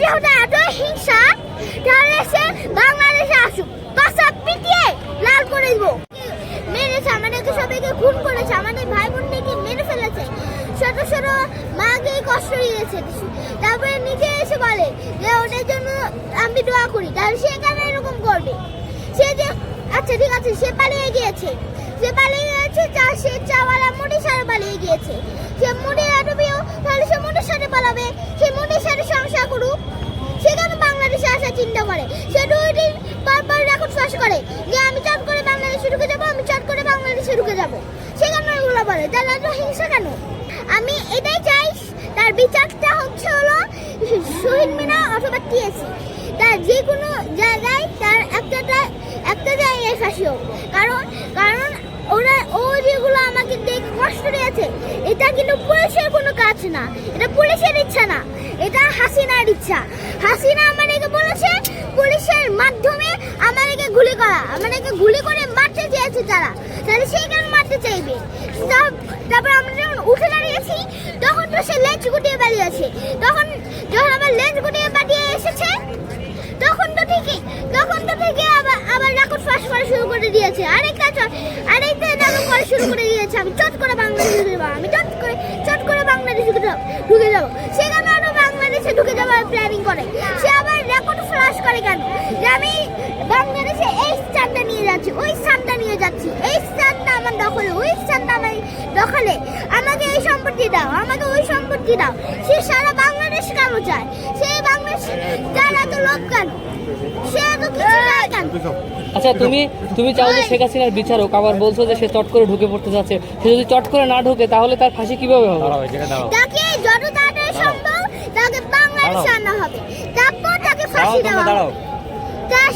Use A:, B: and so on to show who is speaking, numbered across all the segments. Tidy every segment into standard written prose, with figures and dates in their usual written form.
A: যেহেতু এত হিংসা, তাহলে সে বাংলাদেশে আসুক, বাসা পিটিয়ে লাল করে দিব। মেরেছে আমাদেরকে, সবাইকে খুন করেছে, আমাদের ভাই বোনদেরকে মেরে ফেলেছে, ছোট ছোট মাকে কষ্ট দিয়েছে। তারপরে নিজে এসে বলে যে ওদের জন্য আমি দোয়া করি, তাহলে সে কেন এরকম করবে? সে যে আচ্ছা ঠিক আছে, সে পালিয়ে গিয়েছে, সে চাওয়ালা মুড়ির সাথে পালিয়ে গিয়েছে। সে মুড়ি এত প্রিয়, তাহলে সে মুড়ির সাথে পালাবে, সে মুড়ির সাথে সংসার করুক। সে কেন বাংলাদেশে আসার চিন্তা করে? সে 2 দিন পর রেকর্ড ফাঁস করে যে আমি চট করে বাংলাদেশে ঢুকে যাবো, আমি চট করে বাংলাদেশে ঢুকে যাবো। সে কেন এগুলো বলে? তার এত হিংসা কেন? আমি এটাই চাই, তার বিচারটা হলো শহীদ মিনার অথবা টিএসসি, তার যে কোনো জায়গায় তার একটা জায়গায় ফাঁসি হোক। কারণ ও যেগুলো আমাকে দেখে কষ্ট দিয়েছে, এটা কিন্তু পুলিশের কোনো কাজ না, এটা পুলিশের ইচ্ছা না, এটা হাসিনার ইচ্ছা। হাসিনা আমাদেরকে বলেছে পুলিশের মাধ্যমে আমাদেরকে গুলি করে মারতে চেয়েছে তারা, তাহলে সে কেন মারতে চাইবে? তারপর আমরা যখন উঠে দাঁড়িয়েছি, তখন তো সে লেজ গুটিয়ে পালিয়েছে। যখন আবার লেজ গুটিয়ে পালিয়ে এসেছে, তখন তো থেকে আবার রেকর্ড ফাঁস করা শুরু করে দিয়েছে। আরেকটা নাটক করা শুরু করে দিয়েছে, আমি চট করে বাংলাদেশে যাবো, আমি চট করে বাংলাদেশে ঢুকে যাবো। সে কেন আরো বাংলাদেশে ঢুকে যাওয়ার প্ল্যানিং করে? সে আবার রেকর্ড ফ্লাশ করে কেন যে আমি বাংলাদেশে এই স্থানটা নিয়ে যাচ্ছি, ওই স্থানটা নিয়ে যাচ্ছি, এই স্থানটা আমার দখলে, ওই স্থানটা আমার দখলে, আমাকে এই সম্পত্তি দাও, আমাকে ওই সম্পত্তি দাও। সে সারা বাংলাদেশ কেন চায়? সে বাংলাদেশ যার এত লোক কেন? সে এত কিছু চায় কেন?
B: আচ্ছা, তুমি চাও যে শেখ হাসিনার বিচার হোক, আবার বলছো যে সে চট করে ঢুকে পড়তে যাচ্ছে। সে যদি চট করে না ঢুকে, তাহলে তার ফাঁসি কিভাবে হবে?
A: তাকে যত তাড়াতাড়ি সম্ভব তাকে বাংলাদেশে আনা হবে, তারপর তাকে ফাঁসি দেওয়া হবে। তার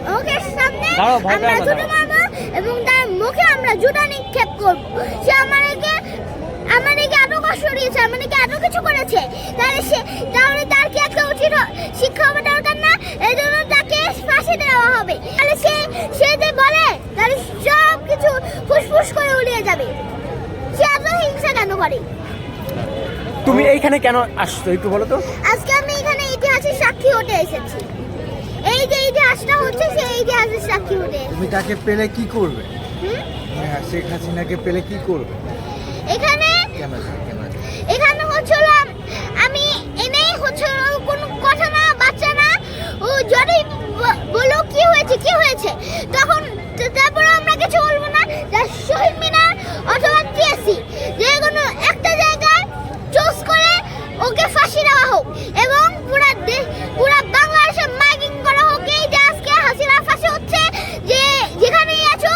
A: মুখের সামনে আমরা জুতো মারবো এবং তার মুখে আমরা জুতা নিক্ষেপ করবো। সে আমাদেরকে এত কষ্ট দিয়েছে, আমাদেরকে এত কিছু করেছে, তাহলে তার কি একটা উচিত শিক্ষা হবে দরকার না? এই জন্য তাকে ফাঁসি দেওয়া হবে। তাহলে সে যে বলে, তাহলে সব কিছু ফুসফুস করে উড়িয়ে যাবে। সে এত হিংসা কেন করে?
C: তুমি এইখানে কেন আসছো একটু বলো তো?
A: আজকে আমি এখানে ইতিহাসের সাক্ষী হতে এসেছি। এই যে ইতিহাসটা হচ্ছে, সেই ইতিহাসের সাক্ষী হতে।
D: তুমি তাকে পেলে কি করবে? শেখ হাসিনাকে পেলে কি করবে?
A: এখানে হচ্ছিল আমি এনেই হচ্ছিল কোনো কথা না, বাচ্চা না, ও যদি বলো কি হয়েছে তখন তারপরে আমরা কিছু বলবো না। শহীদ মিনার অথবা টিএসসি যে কোনো একটা জায়গায় চুজ করে ওকে ফাঁসি দেওয়া হোক এবং পুরা বাংলাদেশে মাইকিং করা হোক এই যে আজকে হাসিনা ফাঁসি হচ্ছে, যে যেখানেই আছো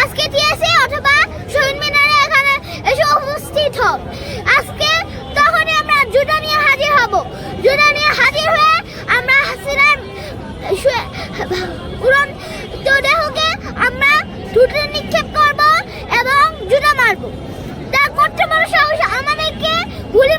A: আজকে টিএসসি অথবা শহীদ মিনারে এখানে এসে উপস্থিত হোক। আজকে তখনই আমরা জুতা নিয়ে হাজির হব। জুতা নিয়ে হাজির হয়ে আমরা হাসিনার পুরন দেহকে আমরা জুতা নিক্ষেপ করব এবং জুতা মারব। তার কত বড় সাহস আমাদেরকে গুলি